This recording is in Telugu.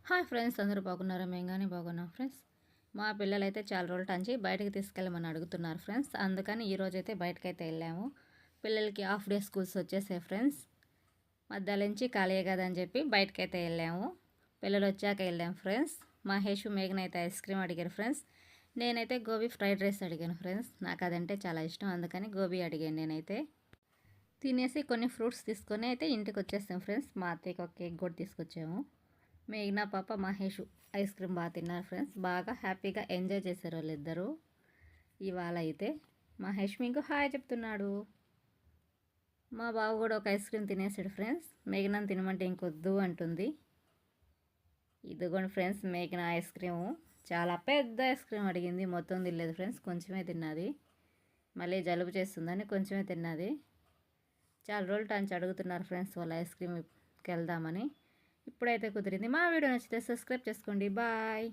హాయ్ ఫ్రెండ్స్, అందరూ బాగున్నారా? మేము కానీ బాగున్నాం ఫ్రెండ్స్. మా పిల్లలైతే చాలా రోజులు టంచి బయటకు తీసుకెళ్ళమని అడుగుతున్నారు ఫ్రెండ్స్. అందుకని ఈరోజైతే బయటకైతే వెళ్ళాము. పిల్లలకి హాఫ్ డే స్కూల్స్ వచ్చేసాయి ఫ్రెండ్స్. మధ్యాహ్నం నుంచి ఖాళీ కదా అని చెప్పి బయటకైతే వెళ్ళాము. పిల్లలు వచ్చాక వెళ్ళాం ఫ్రెండ్స్. మహేష్ మేఘన అయితే ఐస్ క్రీమ్ అడిగారు ఫ్రెండ్స్. నేనైతే గోబీ ఫ్రైడ్ రైస్ అడిగాను ఫ్రెండ్స్. నాకు అదంటే చాలా ఇష్టం, అందుకని గోబీ అడిగాను. నేనైతే తినేసి కొన్ని ఫ్రూట్స్ తీసుకొని అయితే ఇంటికి వచ్చేస్తాం ఫ్రెండ్స్. మా అత్తయ్యకి ఒక కేక్ కూడా తీసుకొచ్చాము. మేఘ్నా పాప మహేష్ ఐస్ క్రీమ్ బాగా తిన్నారు ఫ్రెండ్స్. బాగా హ్యాపీగా ఎంజాయ్ చేశారు వాళ్ళిద్దరూ. ఇవాళ అయితే మహేష్ మీకు హాయ్ చెప్తున్నాడు. మా బావ కూడా ఒక ఐస్ క్రీమ్ తినేసాడు ఫ్రెండ్స్. మేఘనాన్ని తినమంటే ఇంకొద్దు అంటుంది. ఇదిగోండి ఫ్రెండ్స్, మేఘనా ఐస్ క్రీము చాలా పెద్ద ఐస్ క్రీమ్ అడిగింది. మొత్తం తినలేదు ఫ్రెండ్స్, కొంచెమే తిన్నది. మళ్ళీ జలుబు చేస్తుందని కొంచెమే తిన్నది. చాలా రోజులు టంచి అడుగుతున్నారు ఫ్రెండ్స్ వాళ్ళ ఐస్ క్రీమ్కి వెళ్దామని. ఇప్పుడైతే కుదిరింది. మా వీడియో నచ్చితే సబ్స్క్రైబ్ చేసుకోండి. బాయ్.